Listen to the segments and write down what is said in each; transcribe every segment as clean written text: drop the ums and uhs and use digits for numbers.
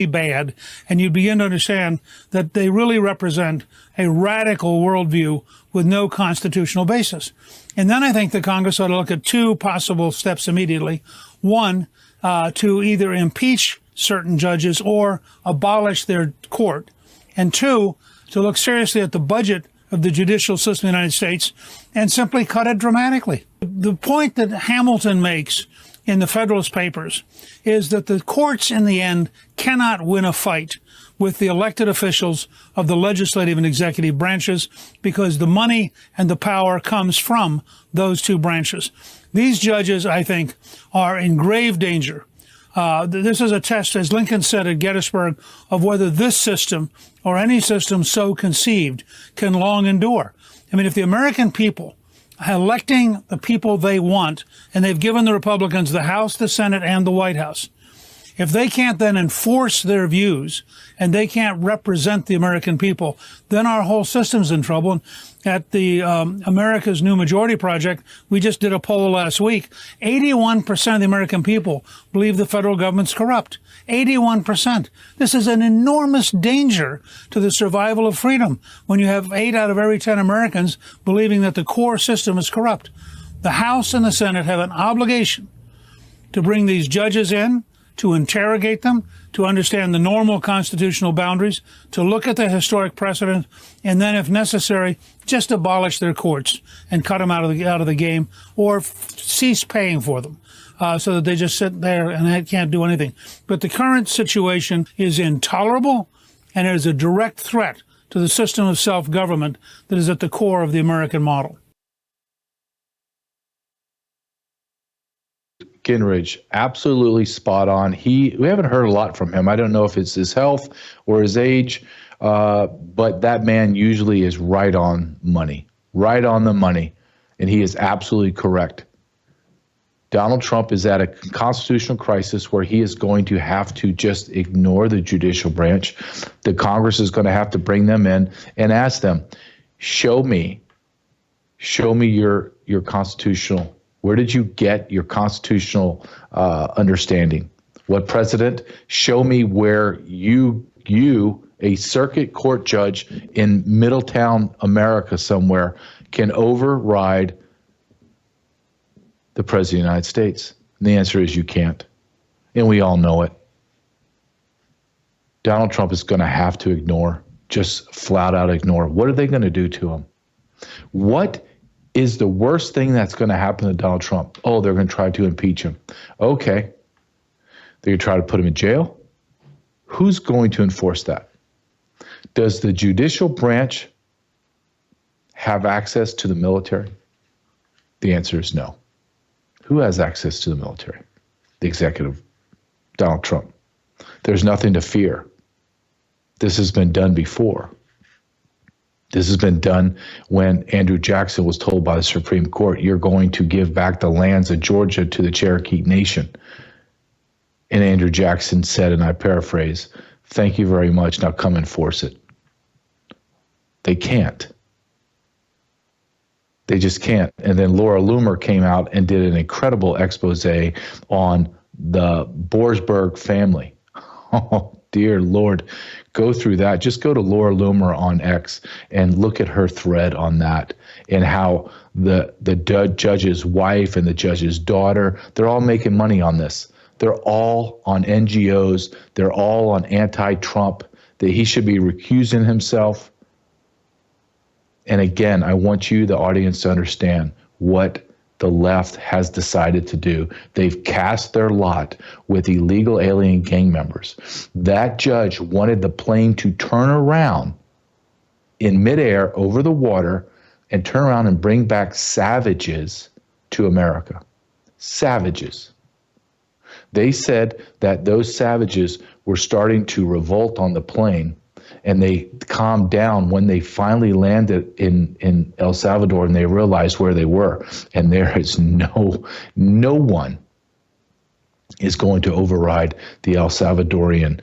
bad, and you begin to understand that they really represent a radical worldview with no constitutional basis. And then I think the Congress ought to look at two possible steps immediately. One, to either impeach certain judges or abolish their court. And two, to look seriously at the budget of the judicial system of the United States and simply cut it dramatically. The point that Hamilton makes in the Federalist Papers is that the courts in the end cannot win a fight with the elected officials of the legislative and executive branches because the money and the power comes from those two branches. These judges, I think, are in grave danger. This is a test, as Lincoln said at Gettysburg, of whether this system or any system so conceived can long endure. I mean, if the American people electing the people they want, and they've given the Republicans the House, the Senate, and the White House, if they can't then enforce their views and they can't represent the American people, then our whole system's in trouble. And at the America's New Majority Project, we just did a poll last week. 81% of the American people believe the federal government's corrupt. 81%. This is an enormous danger to the survival of freedom when you have 8 out of every 10 Americans believing that the core system is corrupt. The House and the Senate have an obligation to bring these judges in, to interrogate them, to understand the normal constitutional boundaries, to look at the historic precedent, and then, if necessary, just abolish their courts and cut them out of the game, or cease paying for them, so that they just sit there and they can't do anything. But the current situation is intolerable, and it is a direct threat to the system of self-government that is at the core of the American model. Gingrich, absolutely spot on. We haven't heard a lot from him. I don't know if it's his health or his age, but that man usually is right on the money, and he is absolutely correct. Donald Trump is at a constitutional crisis where he is going to have to just ignore the judicial branch. The Congress is going to have to bring them in and ask them, show me your constitutional. Where did you get your constitutional understanding? What precedent? Show me where you, a circuit court judge in Middletown, America somewhere, can override the President of the United States. And the answer is you can't. And we all know it. Donald Trump is going to have to ignore, just flat out ignore. What are they going to do to him? What is the worst thing that's going to happen to Donald Trump? Oh, they're going to try to impeach him. Okay. They're going to try to put him in jail? Who's going to enforce that? Does the judicial branch have access to the military? The answer is no. Who has access to the military? The executive, Donald Trump. There's nothing to fear. This has been done before. This has been done when Andrew Jackson was told by the Supreme Court, you're going to give back the lands of Georgia to the Cherokee Nation. And Andrew Jackson said, and I paraphrase, thank you very much, now come enforce it. They can't. They just can't. And then Laura Loomer came out and did an incredible expose on the Borsberg family. Oh, dear Lord. Go through that. Just go to Laura Loomer on X and look at her thread on that and how the judge's wife and the judge's daughter, they're all making money on this. They're all on NGOs. They're all on anti-Trump, that he should be recusing himself. And again, I want you, the audience, to understand what the left has decided to do. They've cast their lot with illegal alien gang members. That judge wanted the plane to turn around in midair over the water and turn around and bring back savages to America. Savages. They said that those savages were starting to revolt on the plane, and they calmed down when they finally landed in El Salvador and they realized where they were. And there is no one is going to override the El Salvadorian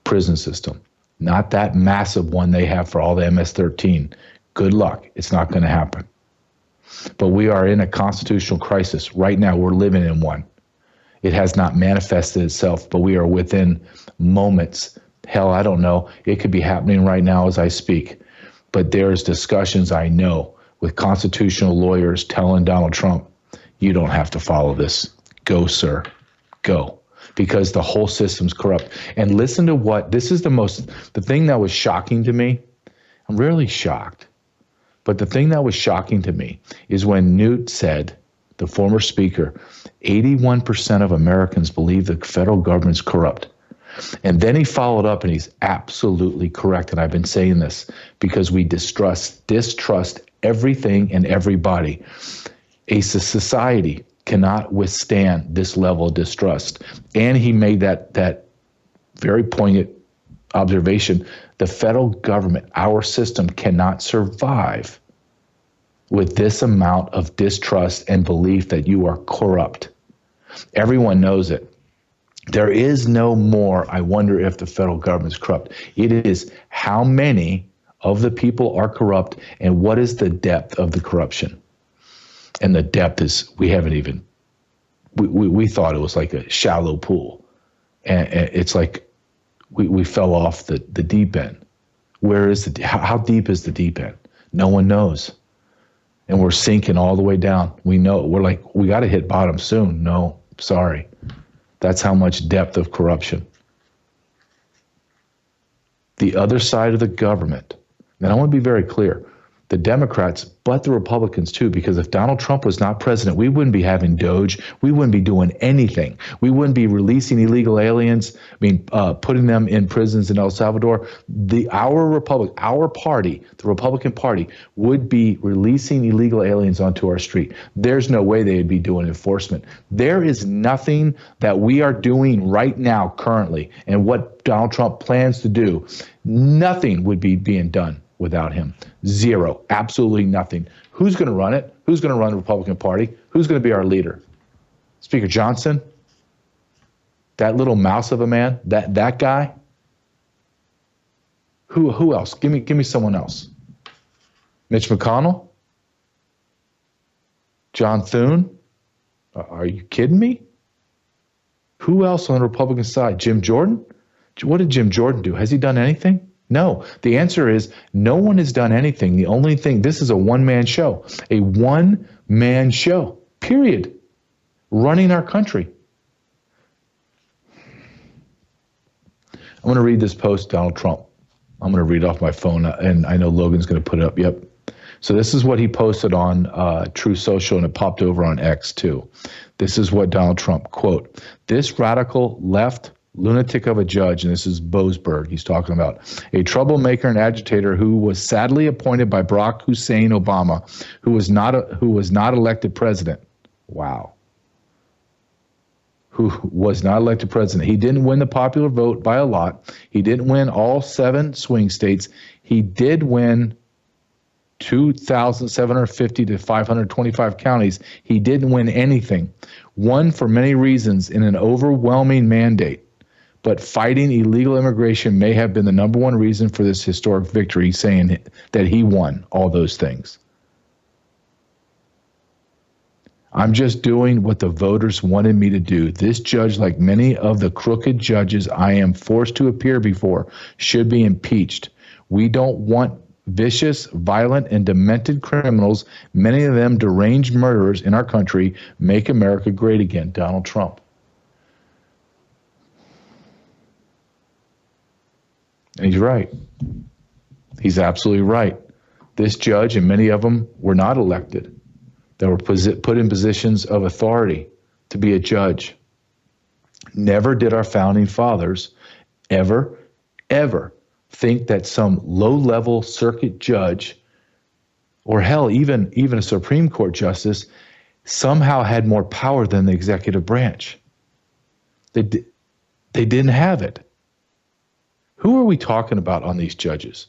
prison system. Not that massive one they have for all the MS-13. Good luck. It's not going to happen. But we are in a constitutional crisis. Right now, we're living in one. It has not manifested itself, but we are within moments. Hell, I don't know. It could be happening right now as I speak. But there's discussions I know with constitutional lawyers telling Donald Trump, you don't have to follow this. Go, sir. Go. Because the whole system's corrupt. And listen to what, the thing that was shocking to me, I'm rarely shocked, but the thing that was shocking to me is when Newt said, the former speaker, 81% of Americans believe the federal government's corrupt. And then he followed up, and he's absolutely correct. And I've been saying this because we distrust everything and everybody. A society cannot withstand this level of distrust. And he made that very poignant observation. The federal government, our system, cannot survive with this amount of distrust and belief that you are corrupt. Everyone knows it. There is no more, I wonder if the federal government is corrupt. It is how many of the people are corrupt and what is the depth of the corruption. And the depth is, we thought it was like a shallow pool. And it's like we fell off the deep end. How deep is the deep end? No one knows. And we're sinking all the way down. We know, we're like, we got to hit bottom soon. No, sorry. That's how much depth of corruption. The other side of the government, and I want to be very clear, the Democrats, but the Republicans too, because if Donald Trump was not president, we wouldn't be having Doge. We wouldn't be doing anything. We wouldn't be releasing illegal aliens, putting them in prisons in El Salvador. Our party, the Republican Party, would be releasing illegal aliens onto our street. There's no way they'd be doing enforcement. There is nothing that we are doing right now currently, and what Donald Trump plans to do, nothing would be being done without him. Zero. Absolutely nothing. Who's going to run it? Who's going to run the Republican Party? Who's going to be our leader? Speaker Johnson? That little mouse of a man? That guy? Who else? Give me someone else. Mitch McConnell? John Thune? Are you kidding me? Who else on the Republican side? Jim Jordan? What did Jim Jordan do? Has he done anything? No. The answer is no one has done anything. The only thing, this is a one-man show. A one-man show, period. Running our country. I'm going to read this post, Donald Trump. I'm going to read off my phone, and I know Logan's going to put it up. Yep. So this is what he posted on True Social, and it popped over on X too. This is what Donald Trump, quote, "This radical left lunatic of a judge," and this is Boasberg he's talking about, "a troublemaker and agitator who was sadly appointed by Barack Hussein Obama, who was not elected president." Wow. Who was not elected president. He didn't win the popular vote by a lot. He didn't win all 7 swing states. He did win 2,750 to 525 counties. He didn't win anything. Won for many reasons in an overwhelming mandate. But fighting illegal immigration may have been the number one reason for this historic victory, saying that he won all those things. "I'm just doing what the voters wanted me to do. This judge, like many of the crooked judges I am forced to appear before, should be impeached. We don't want vicious, violent, and demented criminals, many of them deranged murderers in our country. Make America great again." Donald Trump. And he's right. He's absolutely right. This judge and many of them were not elected. They were put in positions of authority to be a judge. Never did our founding fathers ever think that some low-level circuit judge, or hell, even a Supreme Court justice, somehow had more power than the executive branch. They didn't have it. Who are we talking about on these judges?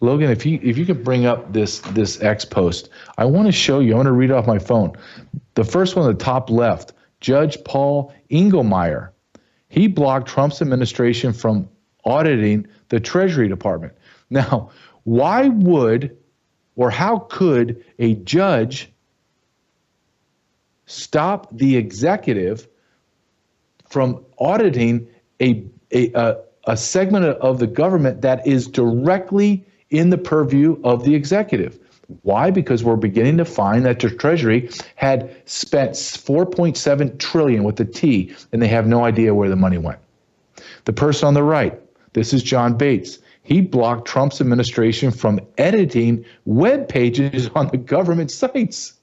Logan, if you could bring up this X post, I want to show you. I want to read off my phone. The first one at the top left, Judge Paul Engelmeyer. He blocked Trump's administration from auditing the Treasury Department. Now, why would or how could a judge stop the executive from auditing a segment of the government that is directly in the purview of the executive. Why? Because we're beginning to find that the Treasury had spent 4.7 trillion with a T, and they have no idea where the money went. The person on the right, this is John Bates. He blocked Trump's administration from editing web pages on the government sites.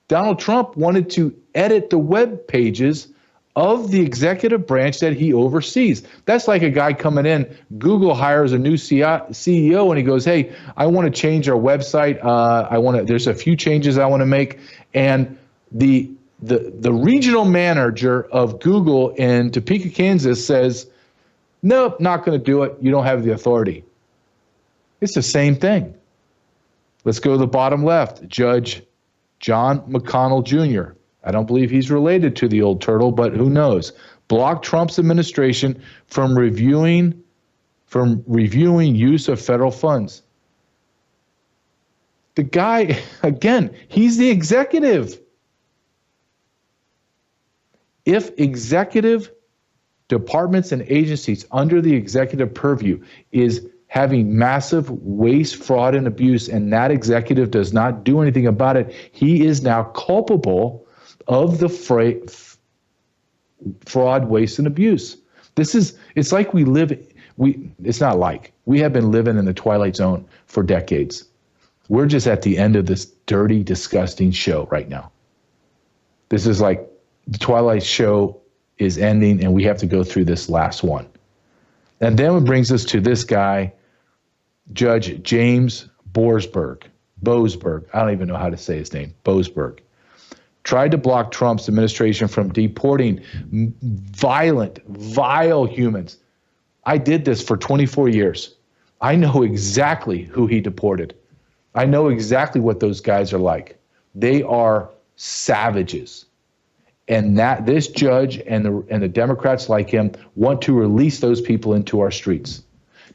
Donald Trump wanted to edit the web pages of the executive branch that he oversees. That's like a guy coming in, Google hires a new CEO and he goes, hey, I want to change our website. There's a few changes I want to make. And the regional manager of Google in Topeka, Kansas says, nope, not going to do it. You don't have the authority. It's the same thing. Let's go to the bottom left. Judge John McConnell Jr. I don't believe he's related to the old turtle, but who knows? Blocked Trump's administration from reviewing use of federal funds. The guy, again, he's the executive. If executive departments and agencies under the executive purview is having massive waste, fraud, and abuse, and that executive does not do anything about it, he is now culpable of the fraud, waste, and abuse. It's like we have been living in the Twilight Zone for decades. We're just at the end of this dirty, disgusting show right now. This is like the Twilight show is ending and we have to go through this last one. And then it brings us to this guy, Judge James Boasberg. I don't even know how to say his name. Boasberg. Tried to block Trump's administration from deporting vile humans. I did this for 24 years. I know exactly who he deported. I know exactly what those guys are like. They are savages. And that this judge and the Democrats like him want to release those people into our streets.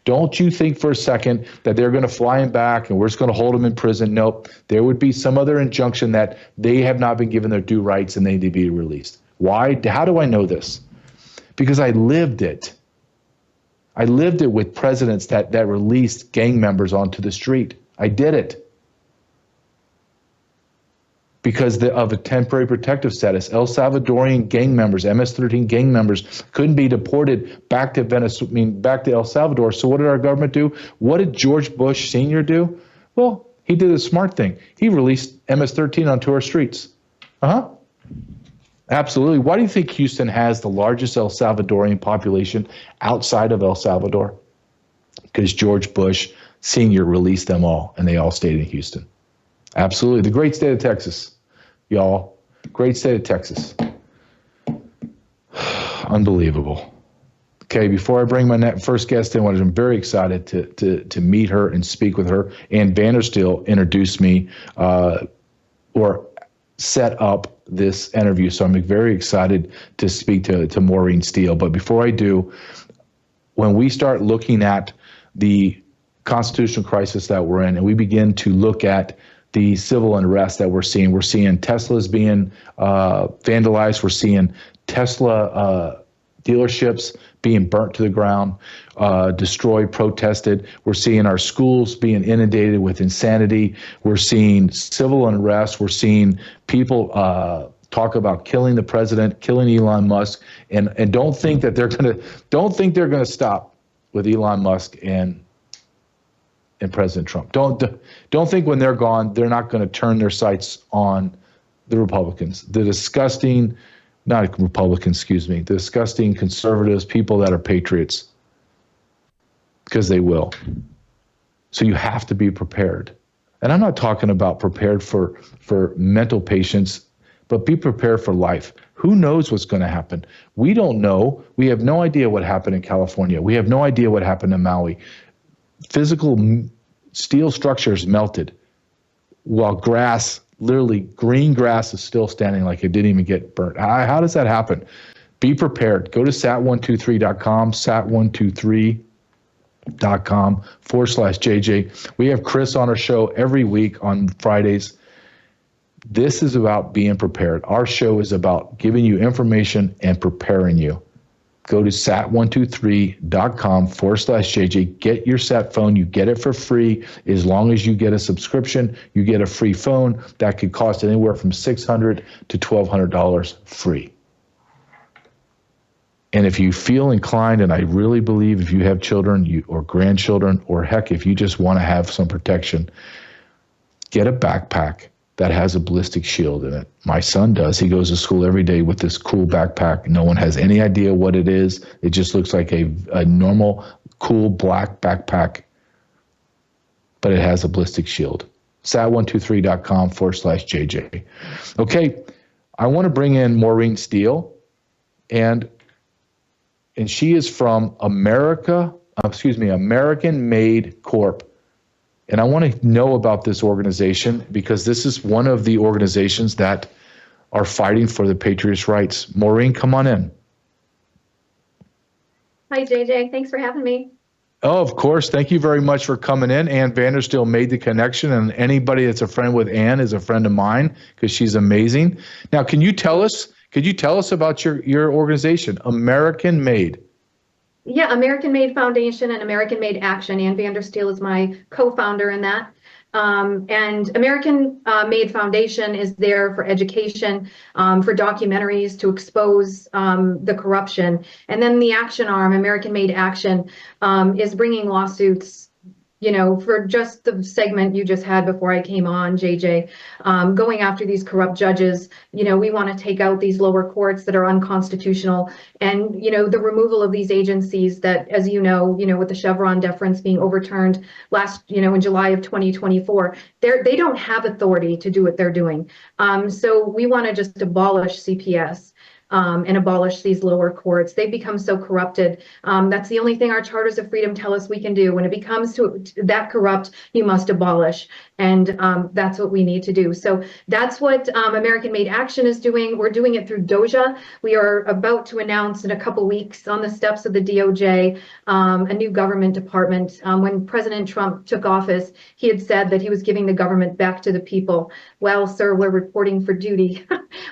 Don't you think for a second that they're going to fly him back and we're just going to hold him in prison. Nope. There would be some other injunction that they have not been given their due rights and they need to be released. Why? How do I know this? Because I lived it. I lived it with presidents that released gang members onto the street. I did it. Because of a temporary protective status. El Salvadorian gang members, MS-13 gang members, couldn't be deported back to back to El Salvador. So what did our government do? What did George Bush Sr. do? Well, he did a smart thing. He released MS-13 onto our streets. Absolutely. Why do you think Houston has the largest El Salvadorian population outside of El Salvador? Because George Bush Sr. released them all, and they all stayed in Houston. Absolutely. The great state of Texas, y'all. Great state of Texas. Unbelievable. Okay, before I bring my first guest in, I'm very excited to meet her and speak with her. Ann Vandersteel introduced me or set up this interview, so I'm very excited to speak to Maureen Steele. But before I do, when we start looking at the constitutional crisis that we're in and we begin to look at the civil unrest that we're seeing Teslas being vandalized. We're seeing Tesla dealerships being burnt to the ground, destroyed, protested. We're seeing our schools being inundated with insanity. We're seeing civil unrest. We're seeing people talk about killing the president, killing Elon Musk, and don't think they're gonna stop with Elon Musk and President Trump. Don't think when they're gone, they're not going to turn their sights on the Republicans, the disgusting conservatives, people that are patriots, because they will. So you have to be prepared. And I'm not talking about prepared for mental patients, but be prepared for life. Who knows what's going to happen? We don't know. We have no idea what happened in California. We have no idea what happened in Maui. Physical steel structures melted while grass, literally green grass, is still standing like it didn't even get burnt. How does that happen? Be prepared. Go to sat123.com, sat123.com, / JJ. We have Chris on our show every week on Fridays. This is about being prepared. Our show is about giving you information and preparing you. Go to sat123.com/JJ. Get your sat phone. You get it for free. As long as you get a subscription, you get a free phone. That could cost anywhere from $600 to $1,200 free. And if you feel inclined, and I really believe if you have children or grandchildren, or heck, if you just want to have some protection, get a backpack that has a ballistic shield in it. My son does. He goes to school every day with this cool backpack. No one has any idea what it is. It just looks like a normal, cool black backpack, but it has a ballistic shield. sat123.com/JJ. Okay, I want to bring in Maureen Steele, and she is from American Made Corp. And I want to know about this organization because this is one of the organizations that are fighting for the patriots' rights. Maureen, come on in. Hi, JJ. Thanks for having me. Oh, of course. Thank you very much for coming in. Ann Vandersteel made the connection, and anybody that's a friend with Ann is a friend of mine because she's amazing. Now, could you tell us about your organization, American Made? Yeah, American Made Foundation and American Made Action. Ann Vandersteel is my co-founder in that. And American Made Foundation is there for education, for documentaries to expose the corruption. And then the action arm, American Made Action, is bringing lawsuits, for just the segment you just had before I came on, JJ, going after these corrupt judges. We want to take out these lower courts that are unconstitutional, and, the removal of these agencies that, as with the Chevron deference being overturned in July of 2024, they don't have authority to do what they're doing. So we want to just abolish CPS. And abolish these lower courts. They've become so corrupted. That's the only thing our charters of freedom tell us we can do. When it becomes that corrupt, you must abolish. And that's what we need to do. So that's what American Made Action is doing. We're doing it through DOJA. We are about to announce in a couple weeks on the steps of the DOJ a new government department. When President Trump took office, he had said that he was giving the government back to the people. Well, sir, we're reporting for duty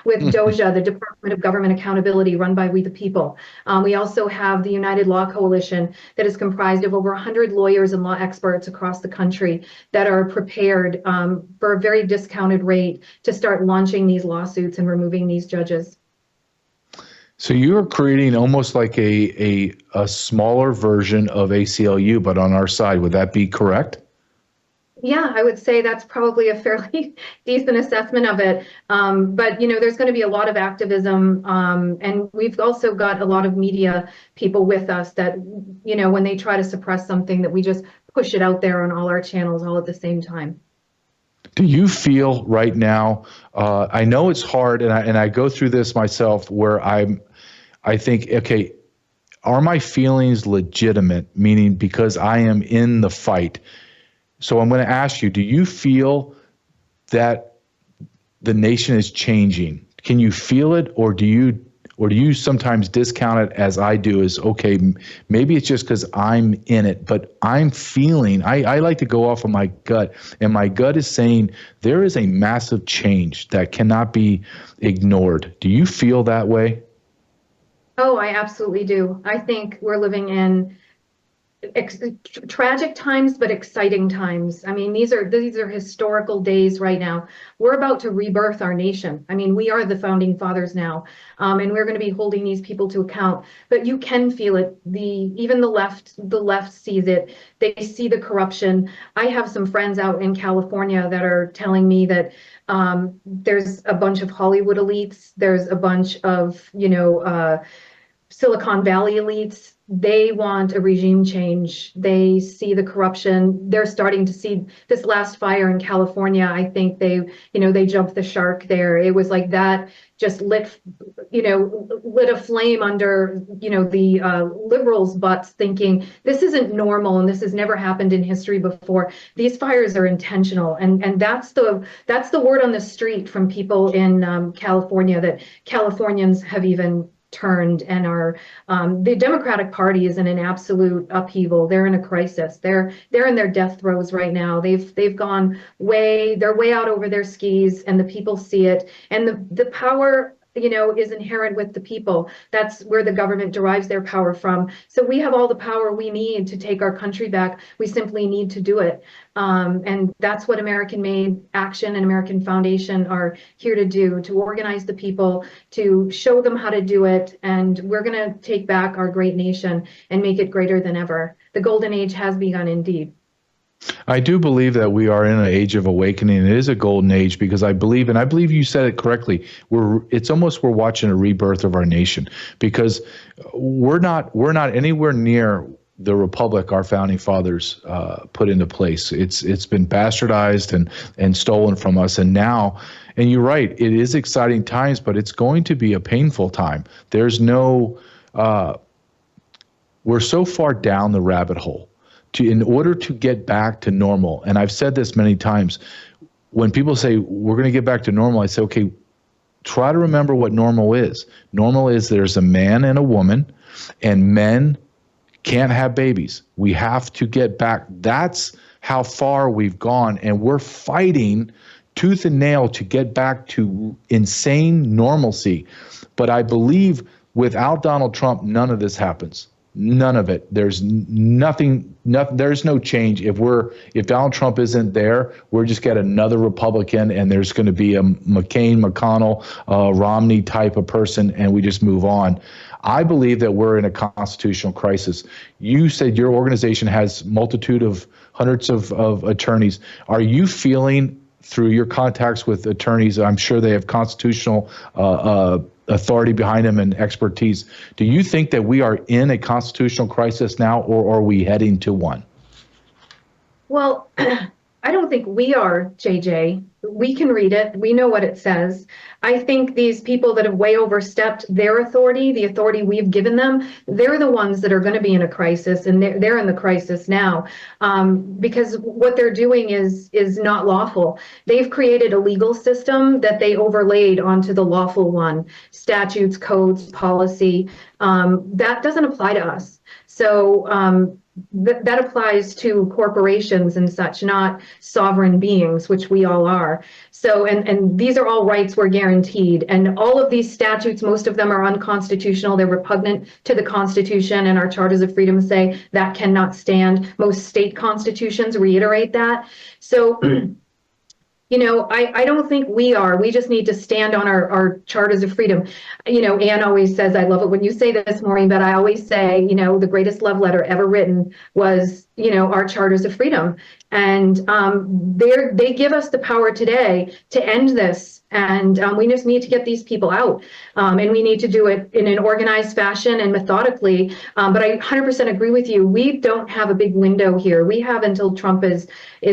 with DOJA, the Department of Government Accountability, run by We the People. We also have the United Law Coalition that is comprised of over 100 lawyers and law experts across the country that are prepared for a very discounted rate to start launching these lawsuits and removing these judges. So you are creating almost like a smaller version of ACLU, but on our side. Would that be correct? Yeah, I would say that's probably a fairly decent assessment of it. But, there's going to be a lot of activism. And we've also got a lot of media people with us that, when they try to suppress something, that we just push it out there on all our channels all at the same time. Do you feel right now, I know it's hard, and I go through this myself, where I think, okay, are my feelings legitimate? Meaning because I am in the fight. So I'm going to ask you, do you feel that the nation is changing? Can you feel it, or do you sometimes discount it as I do, as, okay, maybe it's just because I'm in it, but I'm feeling, I like to go off of my gut, and my gut is saying there is a massive change that cannot be ignored. Do you feel that way? Oh, I absolutely do. I think we're living in tragic times, but exciting times. I mean, these are historical days right now. We're about to rebirth our nation. I mean, we are the founding fathers now, and we're going to be holding these people to account. But you can feel it. Even the left sees it. They see the corruption. I have some friends out in California that are telling me that there's a bunch of Hollywood elites. There's a bunch of Silicon Valley elites. They want a regime change. They see the corruption. They're starting to see this last fire in California. I think they jumped the shark there. It was like that just lit a flame under, the liberals' butts, thinking this isn't normal and this has never happened in history before. These fires are intentional. And that's the word on the street from people in California, that Californians have even turned, and the Democratic Party is in an absolute upheaval. They're in a crisis. They're in their death throes right now. They've gone they're way out over their skis, and the people see it. And the power, is inherent with the people. That's where the government derives their power from. So we have all the power we need to take our country back. We simply need to do it. And that's what American Made Action and American Foundation are here to do, to organize the people, to show them how to do it. And we're going to take back our great nation and make it greater than ever. The golden age has begun indeed. I do believe that we are in an age of awakening. It is a golden age because I believe you said it correctly. It's almost we're watching a rebirth of our nation, because we're not anywhere near the republic our founding fathers put into place. It's been bastardized and stolen from us, and now. And you're right, it is exciting times, but it's going to be a painful time. There's no. We're so far down the rabbit hole. In order to get back to normal, and I've said this many times, when people say we're going to get back to normal, I say, okay, try to remember what normal is. Normal is there's a man and a woman, and men can't have babies. We have to get back. That's how far we've gone, and we're fighting tooth and nail to get back to insane normalcy. But I believe without Donald Trump, none of this happens. None of it. There's nothing. There's no change. If Donald Trump isn't there, we're just get another Republican, and there's going to be a McCain, McConnell, Romney type of person, and we just move on. I believe that we're in a constitutional crisis. You said your organization has multitude of hundreds of attorneys. Are you feeling through your contacts with attorneys? I'm sure they have constitutional authority behind them and expertise. Do you think that we are in a constitutional crisis now, or are we heading to one? Well, I don't think we are, JJ. We can read it. We know what it says. I think these people that have way overstepped their authority, the authority we've given them, they're the ones that are going to be in a crisis, and they're in the crisis now, because what they're doing is not lawful. They've created a legal system that they overlaid onto the lawful one, statutes, codes, policy. That doesn't apply to us. So that applies to corporations and such, not sovereign beings, which we all are. So, and these are all rights we're guaranteed. And all of these statutes, most of them are unconstitutional. They're repugnant to the Constitution, and our charters of freedom say that cannot stand. Most state constitutions reiterate that. So, I don't think we are. We just need to stand on our charters of freedom. Anne always says, I love it when you say this, Maureen, but I always say, the greatest love letter ever written was, our charters of freedom. And they give us the power today to end this. And we just need to get these people out. And we need to do it in an organized fashion and methodically. But I 100% agree with you. We don't have a big window here. We have until Trump is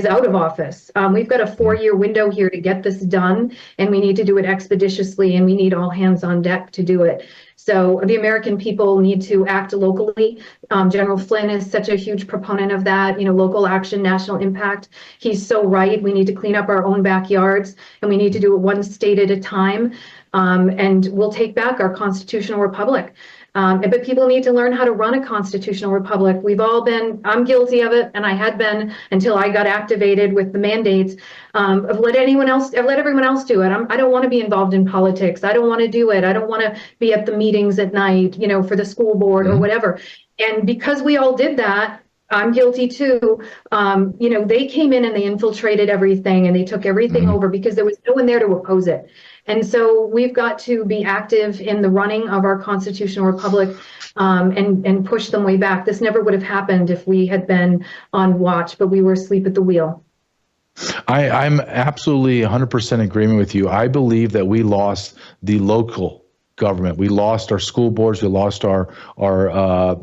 out of office. We've got a 4-year window here to get this done. And we need to do it expeditiously. And we need all hands on deck to do it. So the American people need to act locally. General Flynn is such a huge proponent of that, local action, national impact. He's so right. We need to clean up our own backyards, and we need to do it one state at a time. And we'll take back our constitutional republic. But people need to learn how to run a constitutional republic. I'm guilty of it, and I had been until I got activated with the mandates of let everyone else do it. I don't want to be involved in politics. I don't want to do it. I don't want to be at the meetings at night, for the school board or whatever. And because we all did that, I'm guilty too. They came in and they infiltrated everything, and they took everything over because there was no one there to oppose it. And so we've got to be active in the running of our constitutional republic and push them way back. This never would have happened if we had been on watch, but we were asleep at the wheel. I'm absolutely 100% in agreement with you. I believe that we lost the local government. We lost our school boards. We lost our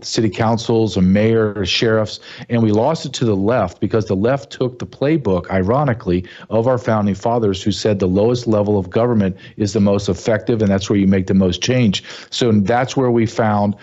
city councils, and mayors, sheriffs, and we lost it to the left because the left took the playbook, ironically, of our founding fathers, who said the lowest level of government is the most effective, and that's where you make the most change. So that's where we found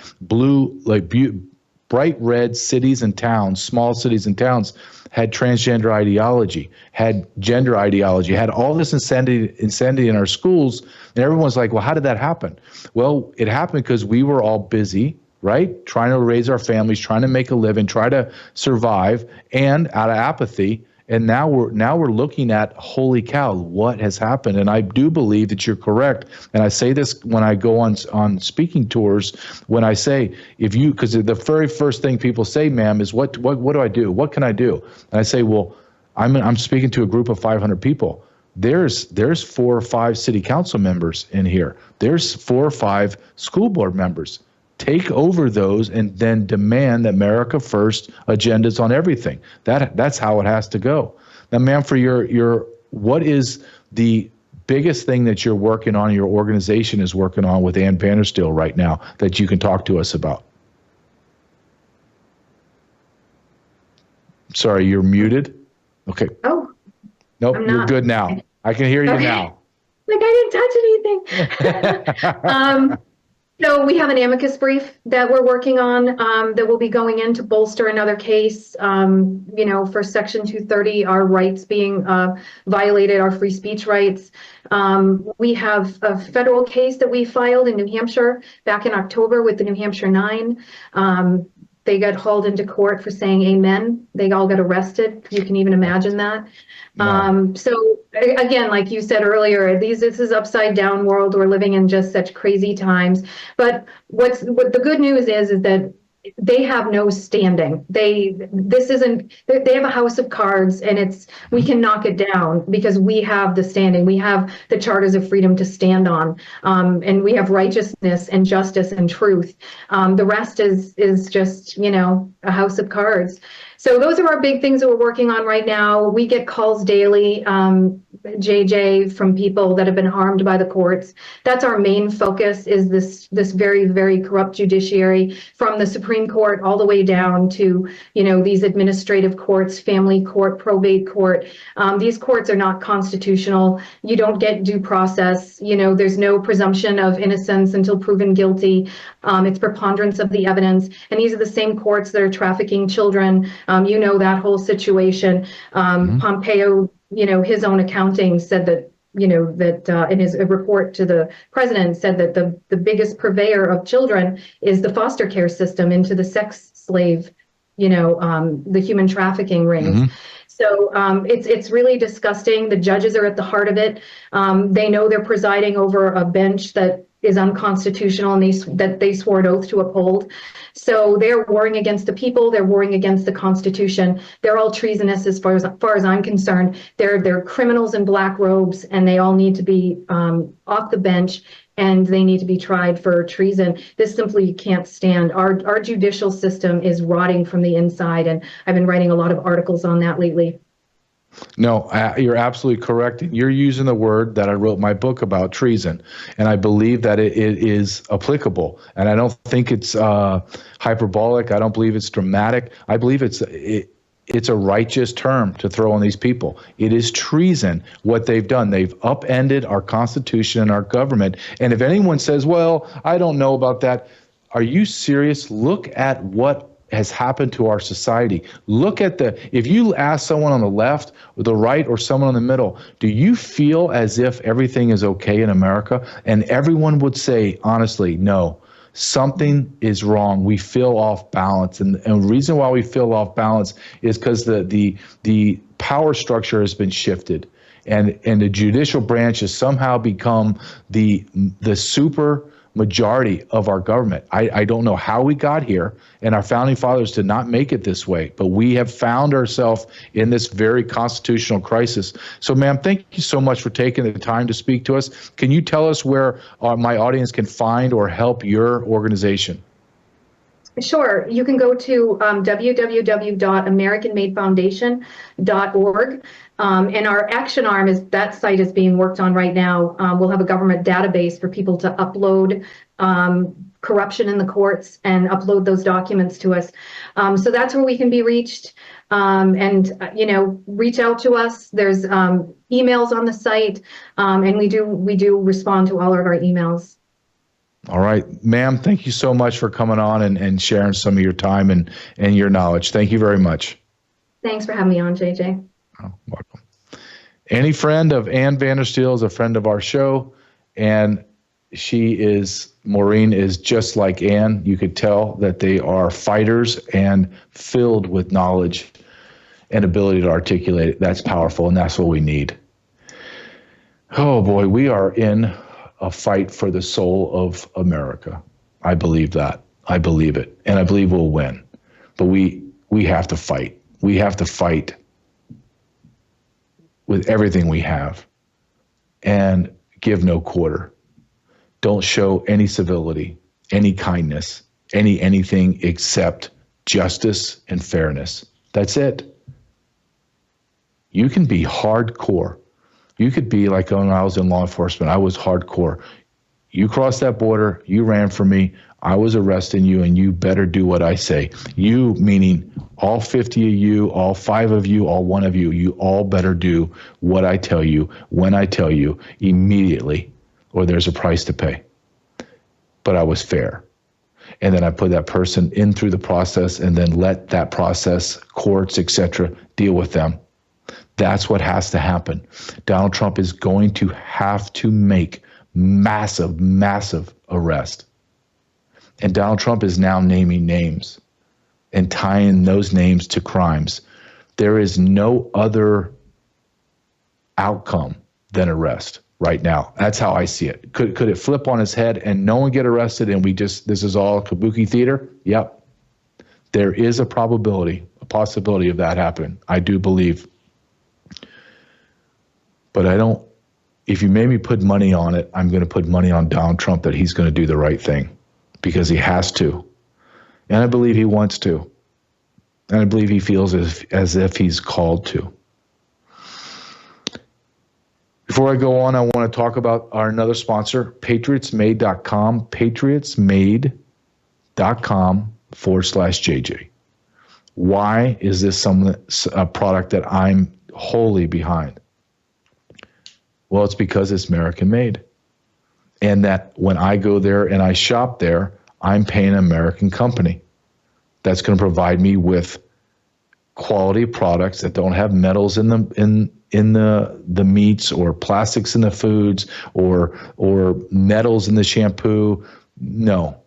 bright red cities and towns, small cities and towns, had transgender ideology, had gender ideology, had all this insanity in our schools. And everyone's like, well, how did that happen? Well, it happened because we were all busy, right? Trying to raise our families, trying to make a living, try to survive, and out of apathy. And now we're looking at, holy cow, what has happened? And I do believe that you're correct. And I say this when I go on speaking tours, when I say, because the very first thing people say, ma'am, is what do I do? What can I do? And I say, well, I'm speaking to a group of 500 people. There's 4 or 5 city council members in here. There's 4 or 5 school board members. Take over those and then demand the America First agendas on everything. That's how it has to go. Now, ma'am, for your what is the biggest thing that you're working on, your organization is working on with Ann Vandersteel right now that you can talk to us about? Sorry, you're muted. Okay. Oh. Nope, you're good now. I can hear you now. Like I didn't touch anything. So we have an amicus brief that we're working on that will be going in to bolster another case, for Section 230, our rights being violated, our free speech rights. We have a federal case that we filed in New Hampshire back in October with the New Hampshire 9. They got hauled into court for saying amen. They all got arrested. You can even imagine that. No. So again, like you said earlier, this is upside down world. We're living in just such crazy times. But what the good news is that they have no standing. They have a house of cards, and we can knock it down because we have the standing. We have the charters of freedom to stand on, and we have righteousness and justice and truth. The rest is just a house of cards. So those are our big things that we're working on right now. We get calls daily, JJ, from people that have been harmed by the courts. That's our main focus, is this very, very corrupt judiciary, from the Supreme Court all the way down to, these administrative courts, family court, probate court. These courts are not constitutional. You don't get due process. There's no presumption of innocence until proven guilty. It's preponderance of the evidence. And these are the same courts that are trafficking children. That whole situation. Pompeo, his own accounting said that, in his report to the president, said that the biggest purveyor of children is the foster care system into the sex slave, the human trafficking rings. So it's really disgusting. The judges are at the heart of it. They know they're presiding over a bench that is unconstitutional and that they swore an oath to uphold. So they're warring against the people. They're warring against the Constitution. They're all treasonous as far as I'm concerned. They're criminals in black robes, and they all need to be off the bench, and they need to be tried for treason. This simply can't stand. Our judicial system is rotting from the inside, and I've been writing a lot of articles on that lately. No, you're absolutely correct. You're using the word that I wrote my book about, treason, and I believe that it is applicable. And I don't think it's hyperbolic. I don't believe it's dramatic. I believe it's a righteous term to throw on these people. It is treason what they've done. They've upended our Constitution and our government. And if anyone says, well, I don't know about that, are you serious? Look at what has happened to our society. Look at if you ask someone on the left or the right or someone in the middle, do you feel as if everything is okay in America? And everyone would say, honestly, no, something is wrong. We feel off balance. And the reason why we feel off balance is because the power structure has been shifted. And the judicial branch has somehow become the super majority of our government. I don't know how we got here, and our founding fathers did not make it this way, but we have found ourselves in this very constitutional crisis. So, ma'am, thank you so much for taking the time to speak to us. Can you tell us where my audience can find or help your organization? Sure. You can go to www.americanmadefoundation.org. And our action arm that site is being worked on right now. We'll have a government database for people to upload corruption in the courts and upload those documents to us. So that's where we can be reached. And reach out to us. There's emails on the site, and we do respond to all of our emails. All right, ma'am, thank you so much for coming on and sharing some of your time and your knowledge. Thank you very much. Thanks for having me on, JJ. Oh, welcome. Any friend of Ann Vandersteel is a friend of our show, and Maureen is just like Ann. You could tell that they are fighters and filled with knowledge and ability to articulate it. That's powerful, and that's what we need. Oh boy, we are in a fight for the soul of America. I believe that. I believe it. And I believe we'll win. But we have to fight. We have to fight with everything we have and give no quarter. Don't show any civility, any kindness, anything except justice and fairness. That's it. You can be hardcore. You could be like when I was in law enforcement, I was hardcore. You crossed that border, you ran for me, I was arresting you, and you better do what I say. You, meaning all 50 of you, all 5 of you, all 1 of you, you all better do what I tell you, when I tell you, immediately, or there's a price to pay. But I was fair. And then I put that person in through the process and then let that process, courts, etc., deal with them. That's what has to happen. Donald Trump is going to have to make massive, massive arrest. And Donald Trump is now naming names and tying those names to crimes. There is no other outcome than arrest right now. That's how I see it. Could it flip on its head and no one get arrested and this is all kabuki theater? Yep. There is a possibility of that happening. I do believe. But if you made me put money on it, I'm going to put money on Donald Trump that he's going to do the right thing because he has to. And I believe he wants to. And I believe he feels as if he's called to. Before I go on, I want to talk about our another sponsor, patriotsmade.com, patriotsmade.com/JJ. Why is this a product that I'm wholly behind? Well, it's because it's American made. And that when I go there and I shop there, I'm paying an American company that's going to provide me with quality products that don't have metals in the meats or plastics in the foods or metals in the shampoo. No.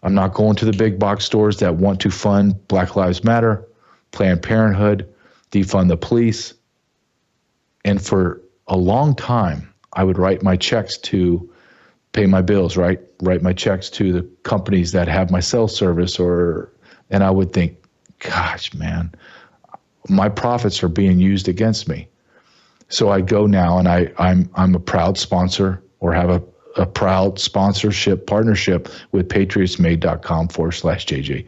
I'm not going to the big box stores that want to fund Black Lives Matter, Planned Parenthood, defund the police. And for a long time, I would write my checks to pay my bills, right? Write my checks to the companies that have my cell service and I would think, gosh, man, my profits are being used against me. So I go now and I'm a proud sponsor or have a proud sponsorship partnership with patriotsmade.com/JJ.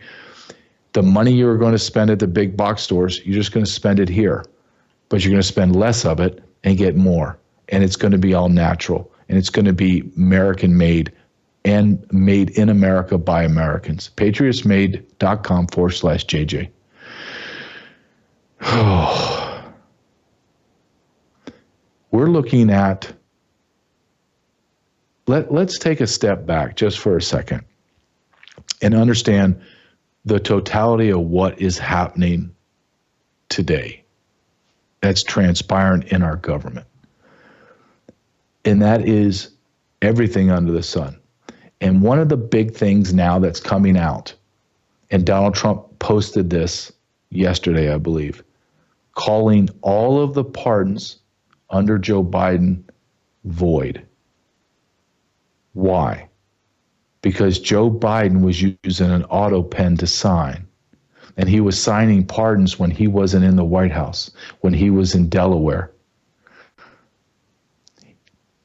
The money you're going to spend at the big box stores, you're just going to spend it here. But you're going to spend less of it and get more. And it's going to be all natural. And it's going to be American made and made in America by Americans. patriotsmade.com/JJ. Oh. We're looking at, let's take a step back just for a second and understand the totality of what is happening today. That's transpiring in our government. And that is everything under the sun. And one of the big things now that's coming out, and Donald Trump posted this yesterday, I believe, calling all of the pardons under Joe Biden void. Why? Because Joe Biden was using an auto pen to sign. And he was signing pardons when he wasn't in the White House, when he was in Delaware.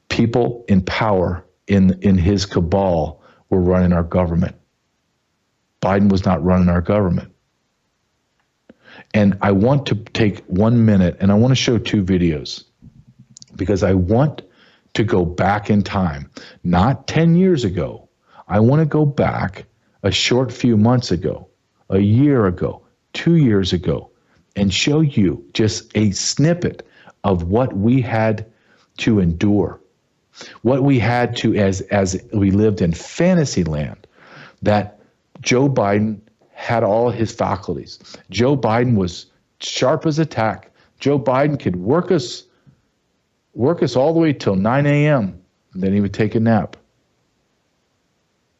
People in power in his cabal were running our government. Biden was not running our government. And I want to take 1 minute and I want to show 2 videos because I want to go back in time, not 10 years ago. I want to go back a short few months ago, a year ago, 2 years ago, and show you just a snippet of what we had to endure What we had to, as we lived in fantasy land, that Joe Biden had all his faculties. Joe Biden was sharp as a tack. Joe Biden could work us all the way till 9 a.m., and then he would take a nap.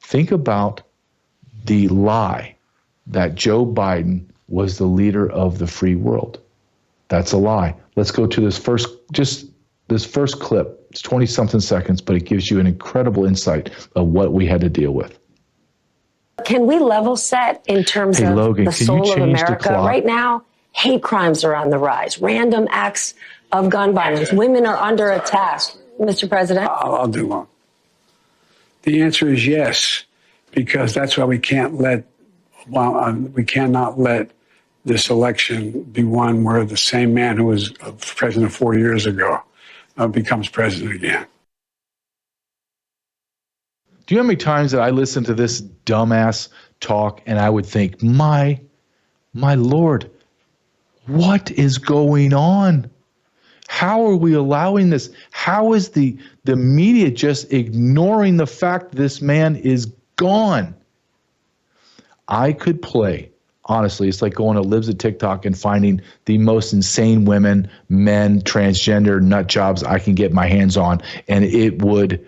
Think about the lie that Joe Biden was the leader of the free world. That's a lie. Let's go to this first clip. It's 20-something seconds, but it gives you an incredible insight of what we had to deal with. Can we level set in terms of Logan, the soul of America? Right now, hate crimes are on the rise, random acts of gun violence. Women are under attack. Mr. President? I'll do one. The answer is yes, because that's why we cannot let this election be one where the same man who was president 4 years ago becomes president again. Do you know how many times that I listened to this dumbass talk and I would think, my Lord, what is going on? How are we allowing this? How is the media just ignoring the fact this man is gone? I could play. Honestly, it's like going to Libs at TikTok and finding the most insane women, men, transgender nut jobs I can get my hands on. And it would,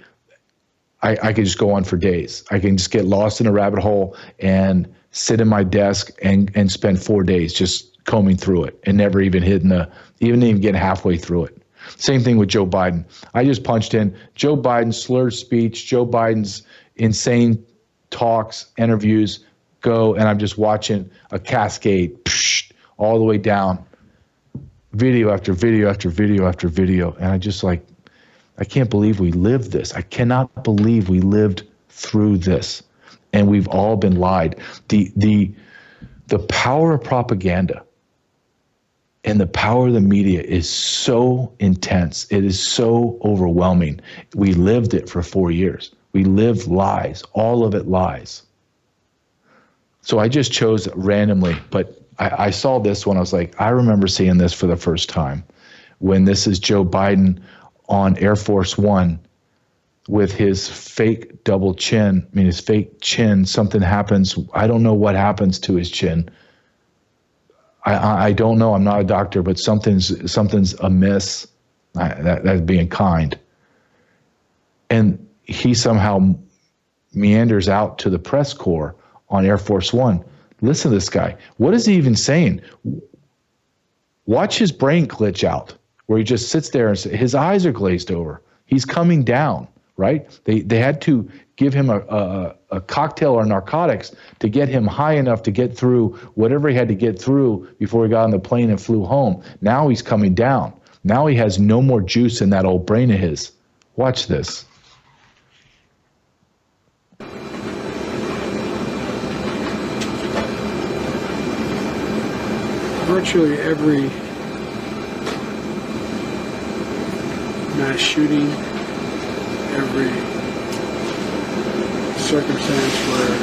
I could just go on for days. I can just get lost in a rabbit hole and sit in my desk and spend 4 days just combing through it and never even even get halfway through it. Same thing with Joe Biden. I just punched in Joe Biden's slurred speech, Joe Biden's insane talks, interviews, go, and I'm just watching a cascade all the way down, video after video after video after video. And I just I can't believe we lived this. I cannot believe we lived through this. And we've all been lied. The power of propaganda and the power of the media is so intense. It is so overwhelming. We lived it for 4 years. We lived lies, all of it lies. So I just chose randomly, but I saw this one. I was like, I remember seeing this for the first time when this is Joe Biden on Air Force One with his fake double chin. I mean, his fake chin, something happens. I don't know what happens to his chin. I don't know. I'm not a doctor, but something's amiss. That's being kind. And he somehow meanders out to the press corps on Air Force One. Listen to this guy. What is he even saying? Watch his brain glitch out where he just sits there and his eyes are glazed over. He's coming down, right? They had to give him a cocktail or narcotics to get him high enough to get through whatever he had to get through before he got on the plane and flew home. Now he's coming down. Now he has no more juice in that old brain of his. Watch this. Virtually every mass shooting, every circumstance where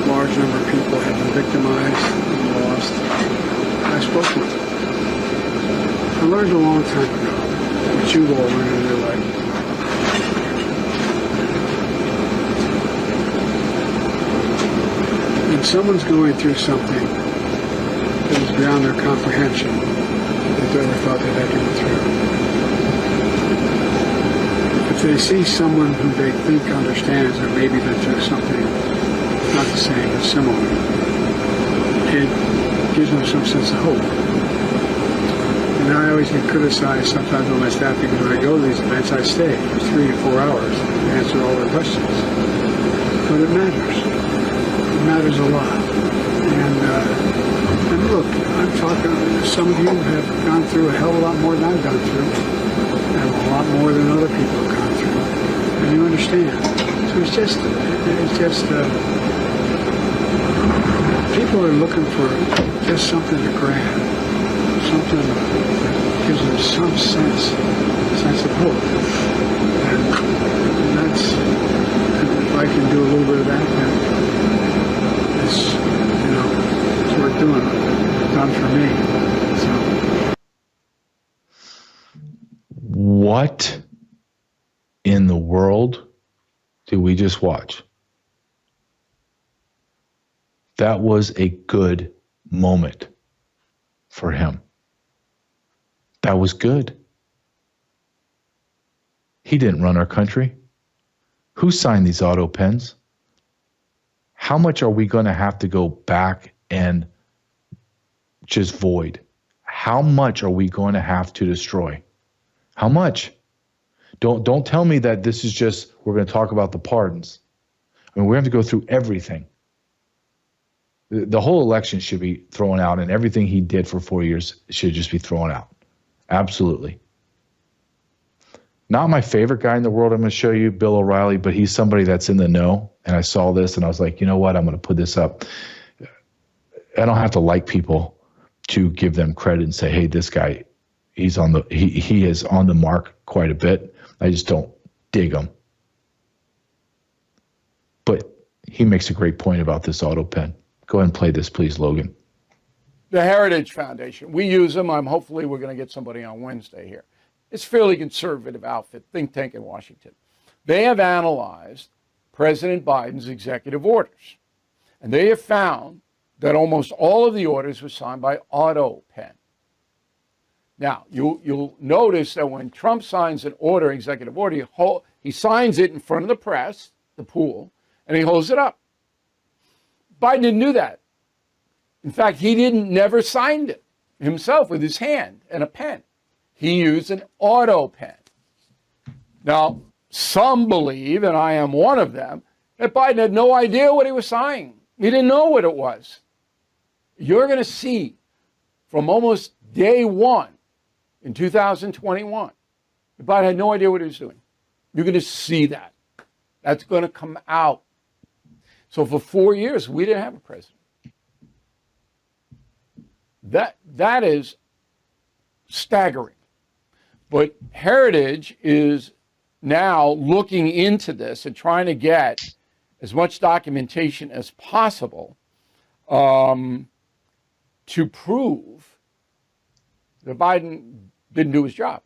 a large number of people have been victimized and lost, I've spoken with them. I learned a long time ago what you've all learned in your life. When someone's going through something that is beyond their comprehension, that they ever thought they'd have to go through. If they see someone who they think understands or maybe been through something not the same but similar, it gives them some sense of hope. And I always get criticized sometimes by my staff because when I go to these events, I stay for 3 to 4 hours and answer all their questions. But it matters. It matters a lot. And look, I'm talking, some of you have gone through a hell of a lot more than I've gone through, and a lot more than other people have gone through, and you understand. So it's just people are looking for just something to grab, something that gives them some sense of hope, and that's, if I can do a little bit of that, then it's, it's worth doing. Done for me. So. What world do we just watch? That was a good moment for him. That was good. He didn't run our country. Who signed these auto pens? How much are we going to have to go back and just void? How much are we going to have to destroy? How much? Don't tell me that this is just, we're going to talk about the pardons. I mean, we have to go through everything. The whole election should be thrown out, and everything he did for 4 years should just be thrown out. Absolutely. Not my favorite guy in the world, I'm going to show you, Bill O'Reilly, but he's somebody that's in the know. And I saw this and I was like, you know what? I'm going to put this up. I don't have to like people to give them credit and say, hey, this guy, he is on the mark quite a bit. I just don't dig him. But he makes a great point about this auto pen. Go ahead and play this, please, Logan. The Heritage Foundation. We use them. Hopefully we're going to get somebody on Wednesday here. It's a fairly conservative outfit, think tank in Washington. They have analyzed President Biden's executive orders, and they have found that almost all of the orders were signed by auto pen. Now, you'll notice that when Trump signs an order, executive order, he signs it in front of the press, the pool, and he holds it up. Biden didn't do that. In fact, he never signed it himself with his hand and a pen. He used an auto pen. Now, some believe, and I am one of them, that Biden had no idea what he was signing. He didn't know what it was. You're going to see from almost day one in 2021, that Biden had no idea what he was doing. You're going to see that. That's going to come out. So for 4 years, we didn't have a president. That is staggering. But Heritage is now looking into this and trying to get as much documentation as possible to prove that Biden didn't do his job,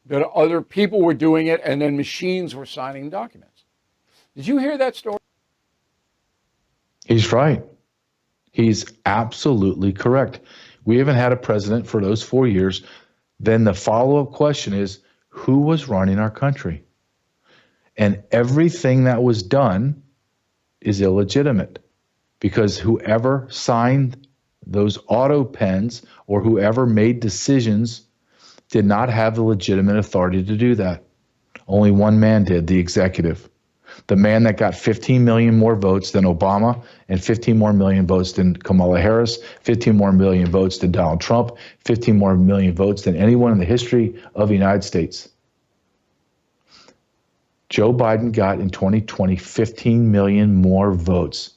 that other people were doing it, and then machines were signing documents. Did you hear that story? He's right. He's absolutely correct. We haven't had a president for those 4 years. Then the follow-up question is, who was running our country? And everything that was done is illegitimate, because whoever signed those auto pens or whoever made decisions did not have the legitimate authority to do that. Only one man did, the executive. The man that got 15 million more votes than Obama and 15 more million votes than Kamala Harris, 15 more million votes than Donald Trump, 15 more million votes than anyone in the history of the United States. Joe Biden got in 2020 15 million more votes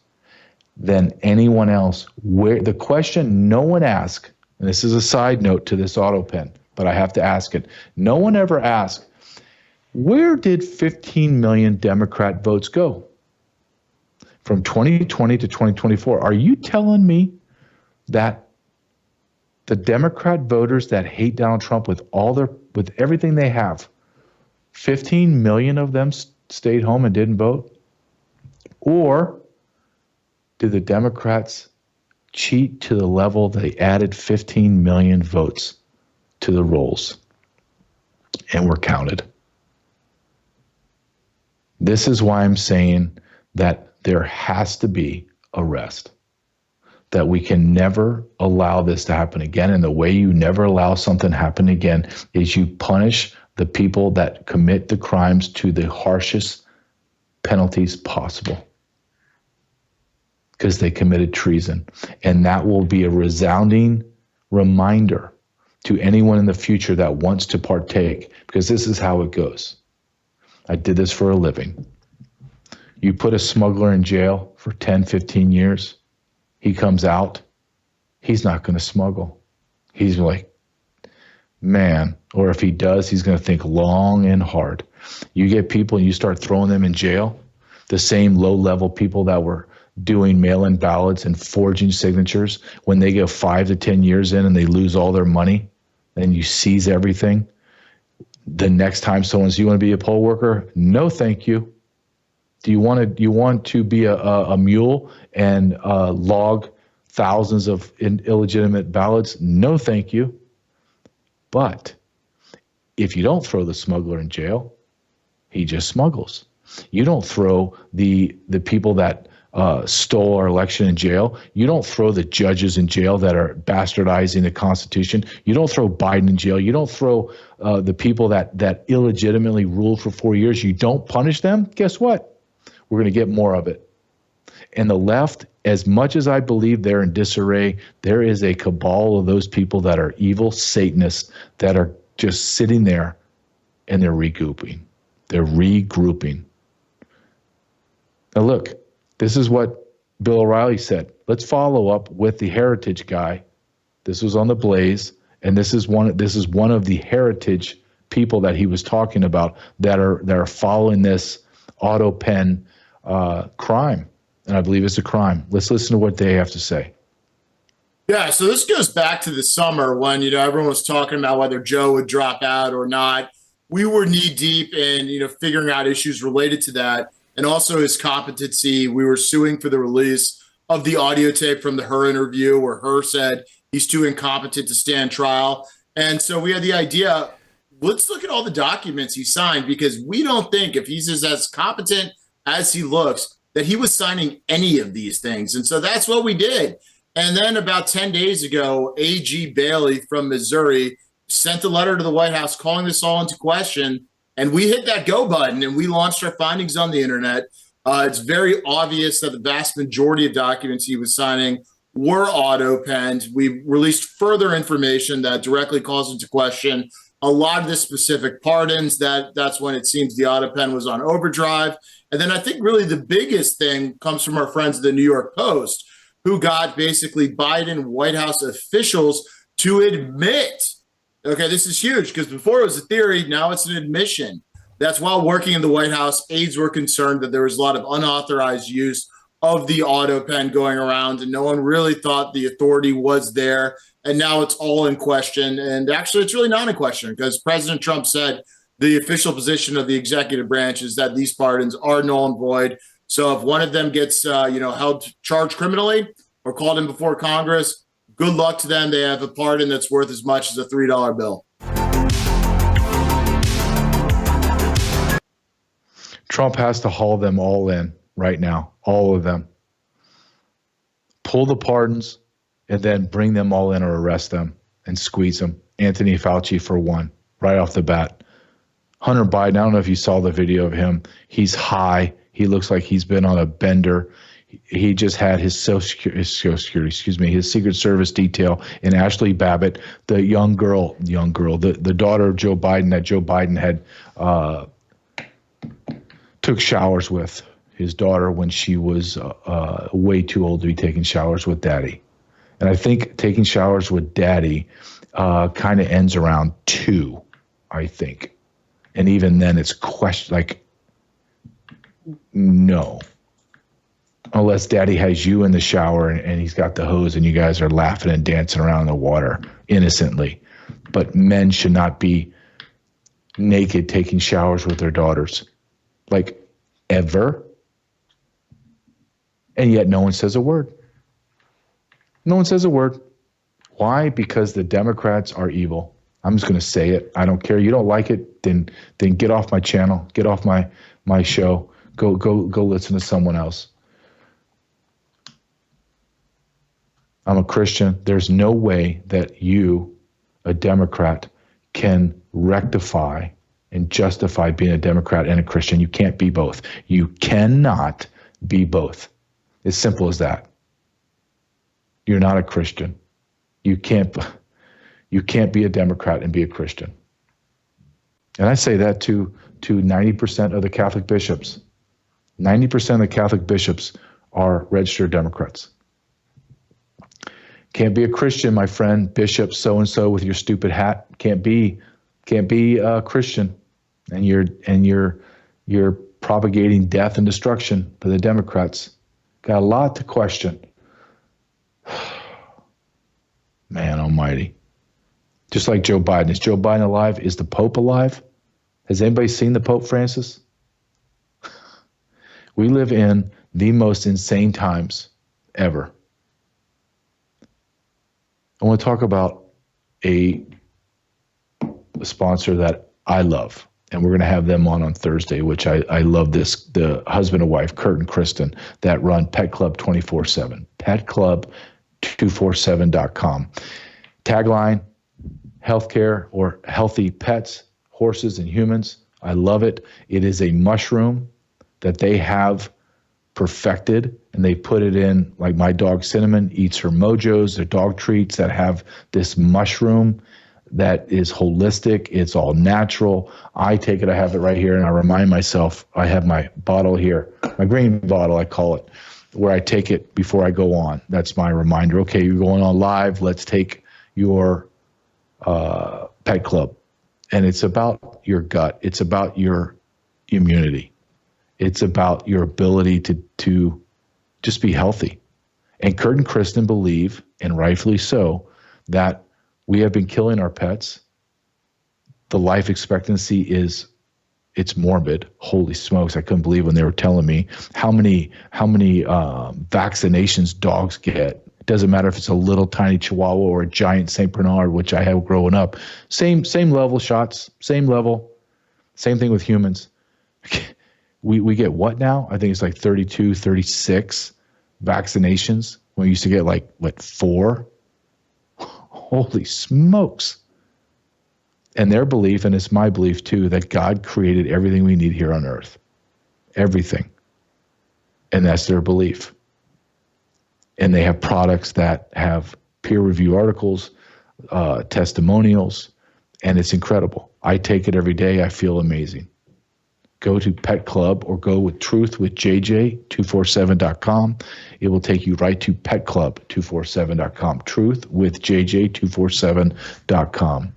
than anyone else. Where the question no one asked, and this is a side note to this auto pen, but I have to ask it. No one ever asked, where did 15 million Democrat votes go from 2020 to 2024? Are you telling me that the Democrat voters that hate Donald Trump with everything they have, 15 million of them stayed home and didn't vote? Or did the Democrats cheat to the level they added 15 million votes to the rolls and were counted? This is why I'm saying that there has to be arrest, that we can never allow this to happen again. And the way you never allow something to happen again is you punish the people that commit the crimes to the harshest penalties possible, because they committed treason. And that will be a resounding reminder to anyone in the future that wants to partake, because this is how it goes. I did this for a living. You put a smuggler in jail for 10, 15 years. He comes out. He's not going to smuggle. He's like, man, or if he does, he's going to think long and hard. You get people and you start throwing them in jail, the same low-level people that were doing mail-in ballots and forging signatures, when they go 5 to 10 years in and they lose all their money, and you seize everything, The next time someone says, you want to be a poll worker? No, thank you. Do you want to be a mule and log thousands of illegitimate ballots? No, thank you. But if you don't throw the smuggler in jail, he just smuggles. You don't throw the people that stole our election in jail. You don't throw the judges in jail that are bastardizing the Constitution. You don't throw Biden in jail. You don't throw the people that illegitimately ruled for 4 years. You don't punish them. Guess what? We're going to get more of it. And the left, as much as I believe they're in disarray, there is a cabal of those people that are evil Satanists that are just sitting there and they're regrouping. They're regrouping. Now look, this is what Bill O'Reilly said. Let's follow up with the Heritage guy. This was on the Blaze, and this is one of the Heritage people that he was talking about that are following this auto pen crime. And I believe it's a crime. Let's listen to what they have to say. Yeah, so this goes back to the summer when, everyone was talking about whether Joe would drop out or not. We were knee deep in, figuring out issues related to that and also his competency. We were suing for the release of the audio tape from the Her interview where Her said he's too incompetent to stand trial. And so we had the idea, let's look at all the documents he signed, because we don't think if he's as competent as he looks that he was signing any of these things. And so that's what we did. And then about 10 days ago, A.G. Bailey from Missouri sent a letter to the White House calling this all into question. And we hit that go button and we launched our findings on the internet. It's very obvious that the vast majority of documents he was signing were auto-penned. We released further information that directly calls into question a lot of the specific pardons. That's when it seems the auto-pen was on overdrive. And then I think really the biggest thing comes from our friends at the New York Post, who got basically Biden White House officials to admit, okay, this is huge because before it was a theory, now it's an admission. That's while working in the White House, aides were concerned that there was a lot of unauthorized use of the auto pen going around, and no one really thought the authority was there. And now it's all in question. And actually, it's really not in question because President Trump said the official position of the executive branch is that these pardons are null and void. So if one of them gets, held charged criminally or called in before Congress, good luck to them. They have a pardon that's worth as much as a $3 bill. Trump has to haul them all in right now, all of them. Pull the pardons and then bring them all in or arrest them and squeeze them. Anthony Fauci for one, right off the bat. Hunter Biden, I don't know if you saw the video of him. He's high. He looks like he's been on a bender. He just had his Secret Service detail, and Ashley Babbitt, the young girl, the daughter of Joe Biden that Joe Biden had took showers with his daughter when she was way too old to be taking showers with daddy. And I think taking showers with daddy kind of ends around 2, I think. And even then it's no. Unless daddy has you in the shower and he's got the hose and you guys are laughing and dancing around in the water innocently. But men should not be naked taking showers with their daughters. Ever. And yet no one says a word. No one says a word. Why? Because the Democrats are evil. I'm just going to say it. I don't care. You don't like it, then get off my channel. Get off my show. Go listen to someone else. I'm a Christian. There's no way that you, a Democrat, can rectify and justify being a Democrat and a Christian. You can't be both. You cannot be both. As simple as that. You're not a Christian. You can't be a Democrat and be a Christian. And I say that to 90% of the Catholic bishops. 90% of the Catholic bishops are registered Democrats. Can't be a Christian, my friend, Bishop so-and-so with your stupid hat. Can't be a Christian. And you're propagating death and destruction for the Democrats. Got a lot to question. Man almighty. Just like Joe Biden. Is Joe Biden alive? Is the Pope alive? Has anybody seen the Pope Francis? We live in the most insane times ever. I want to talk about a sponsor that I love, and we're going to have them on Thursday, which I love this, the husband and wife, Kurt and Kristen, that run Pet Club 24/7, petclub247.com. Tagline, healthcare or healthy pets, horses and humans. I love it. It is a mushroom that they have perfected, and they put it in, like my dog Cinnamon eats her Mojos, their dog treats that have this mushroom that is holistic. It's all natural. I take it, I have it right here, and I remind myself, I have my bottle here, my green bottle, I call it, where I take it before I go on. That's my reminder. Okay, you're going on live. Let's take your Pet Club. And it's about your gut. It's about your immunity. It's about your ability to just be healthy. And Kurt and Kristen believe, and rightfully so, that we have been killing our pets. The life expectancy it's morbid. Holy smokes. I couldn't believe when they were telling me how many vaccinations dogs get. It doesn't matter if it's a little tiny Chihuahua or a giant St. Bernard, which I had growing up. Same level shots, same level. Same thing with humans. We get what now? I think it's like 32, 36 vaccinations. We used to get 4? Holy smokes. And their belief, and it's my belief too, that God created everything we need here on earth. Everything. And that's their belief. And they have products that have peer review articles, testimonials, and it's incredible. I take it every day. I feel amazing. Go to Pet Club or go with truthwithjj247.com. It will take you right to petclub247.com. Truthwithjj247.com.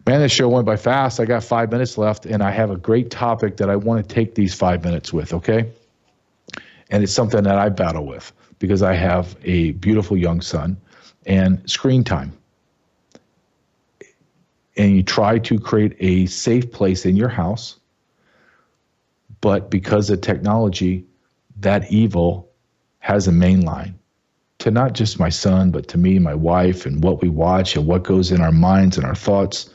Man, this show went by fast. I got 5 minutes left, and I have a great topic that I want to take these 5 minutes with, okay? And it's something that I battle with because I have a beautiful young son and screen time. And you try to create a safe place in your house, but because of technology, that evil has a main line to not just my son, but to me, my wife, and what we watch and what goes in our minds and our thoughts,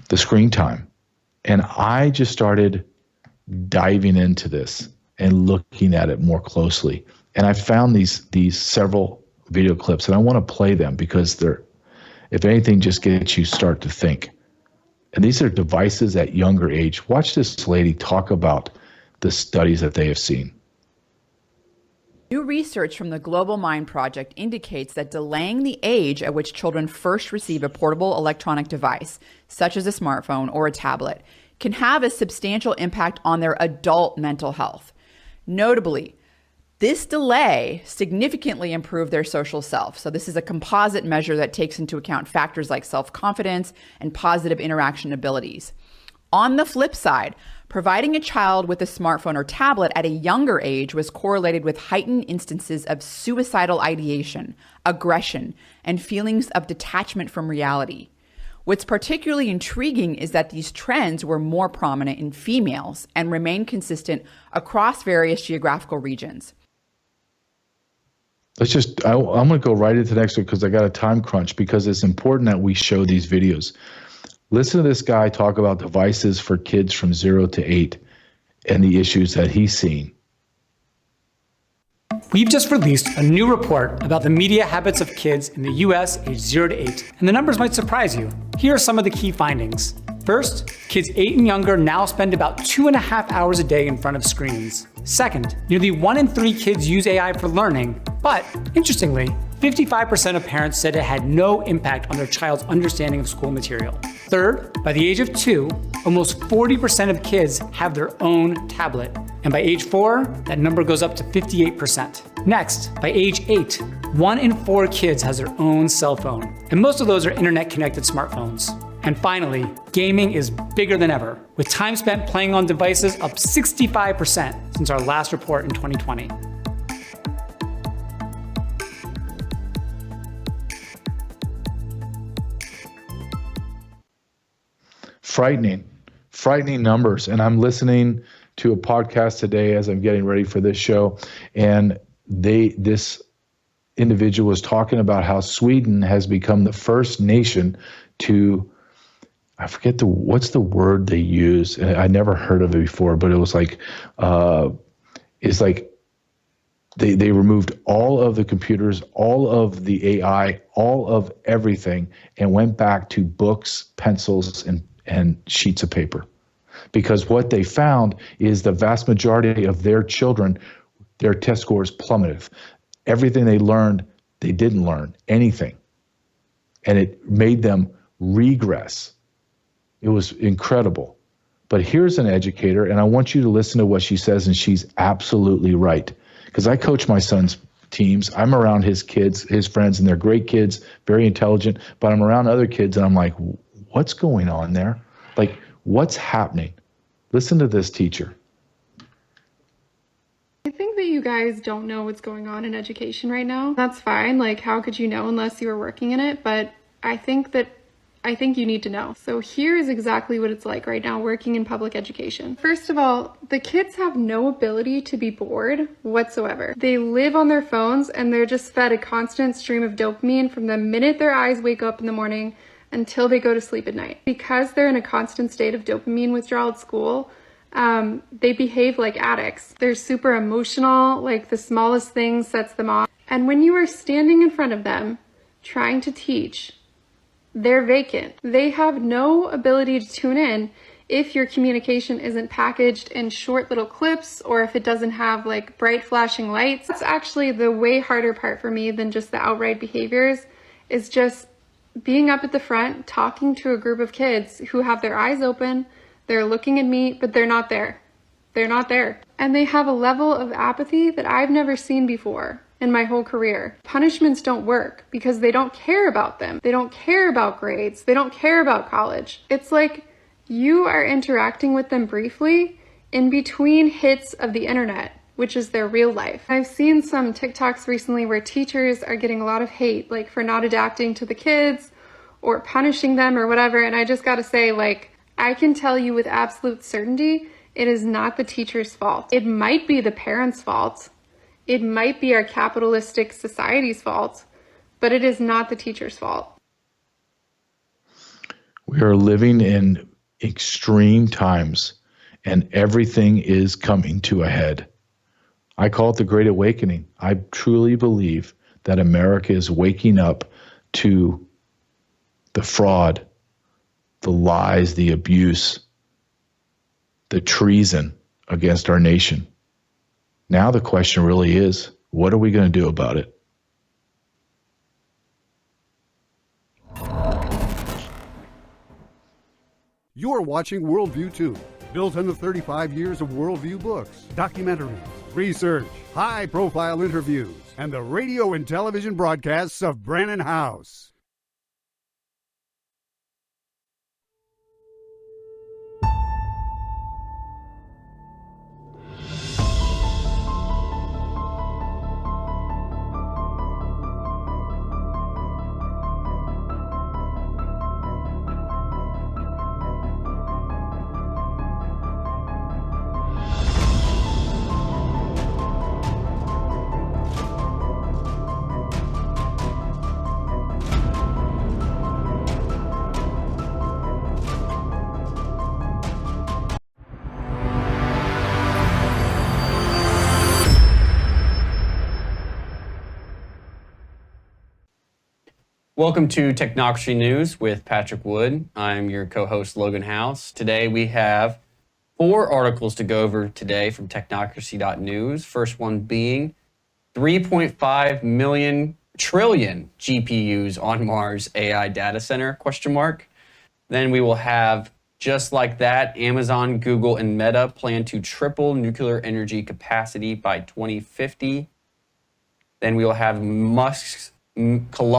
the screen time. And I just started diving into this and looking at it more closely. And I found these several video clips, and I want to play them because they're, if anything, just gets you start to think. And these are devices at younger age. Watch this lady talk about the studies that they have seen. New research from the Global Mind Project indicates that delaying the age at which children first receive a portable electronic device, such as a smartphone or a tablet, can have a substantial impact on their adult mental health. Notably, this delay significantly improved their social self. So this is a composite measure that takes into account factors like self-confidence and positive interaction abilities. On the flip side, providing a child with a smartphone or tablet at a younger age was correlated with heightened instances of suicidal ideation, aggression, and feelings of detachment from reality. What's particularly intriguing is that these trends were more prominent in females and remain consistent across various geographical regions. I'm going to go right into the next one because I got a time crunch, because it's important that we show these videos. Listen to this guy talk about devices for kids from 0 to 8 and the issues that he's seen. We've just released a new report about the media habits of kids in the US aged 0 to 8, and the numbers might surprise you. Here are some of the key findings. First, kids 8 and younger now spend about 2.5 hours a day in front of screens. Second, nearly 1 in 3 kids use AI for learning, but interestingly, 55% of parents said it had no impact on their child's understanding of school material. Third, by the age of 2, almost 40% of kids have their own tablet. And by age 4, that number goes up to 58%. Next, by age 8, 1 in 4 kids has their own cell phone. And most of those are internet-connected smartphones. And finally, gaming is bigger than ever, with time spent playing on devices up 65% since our last report in 2020. frightening numbers. And I'm listening to a podcast today as I'm getting ready for this show, and this individual was talking about how Sweden has become the first nation to, I forget what's the word they use. And I never heard of it before, but it was like, it's like they removed all of the computers, all of the AI, all of everything, and went back to books, pencils, and sheets of paper. Because what they found is the vast majority of their children, their test scores plummeted. Everything they learned, they didn't learn anything. And it made them regress. It was incredible. But here's an educator, and I want you to listen to what she says, and she's absolutely right. Because I coach my son's teams. I'm around his kids, his friends, and they're great kids, very intelligent, but I'm around other kids, and I'm like, what's going on there? Like, what's happening? Listen to this teacher. I think that you guys don't know what's going on in education right now. That's fine. Like, how could you know unless you were working in it? But I think you need to know. So here's exactly what it's like right now working in public education. First of all, the kids have no ability to be bored whatsoever. They live on their phones and they're just fed a constant stream of dopamine from the minute their eyes wake up in the morning until they go to sleep at night. Because they're in a constant state of dopamine withdrawal at school, they behave like addicts. They're super emotional, like the smallest thing sets them off. And when you are standing in front of them, trying to teach, they're vacant. They have no ability to tune in if your communication isn't packaged in short little clips or if it doesn't have like bright flashing lights. That's actually the way harder part for me than just the outright behaviors, is just being up at the front, talking to a group of kids who have their eyes open, they're looking at me, but they're not there. They're not there. And they have a level of apathy that I've never seen before in my whole career. Punishments don't work because they don't care about them. They don't care about grades. They don't care about college. It's like you are interacting with them briefly in between hits of the internet, which is their real life. I've seen some TikToks recently where teachers are getting a lot of hate, like for not adapting to the kids or punishing them or whatever. And I just gotta say, like, I can tell you with absolute certainty, it is not the teacher's fault. It might be the parents' fault. It might be our capitalistic society's fault, but it is not the teacher's fault. We are living in extreme times, and everything is coming to a head. I call it the Great Awakening. I truly believe that America is waking up to the fraud, the lies, the abuse, the treason against our nation. Now the question really is, what are we going to do about it? You're watching Worldview 2, built on the 35 years of Worldview books, documentaries, research, high-profile interviews, and the radio and television broadcasts of Brannon House. Welcome to Technocracy News with Patrick Wood. I'm your co-host, Logan House. Today we have 4 articles to go over today from technocracy.news. First one being 3.5 trillion GPUs on Mars AI data center, ? Then we will have, just like that, Amazon, Google, and Meta plan to triple nuclear energy capacity by 2050. Then we will have Musk's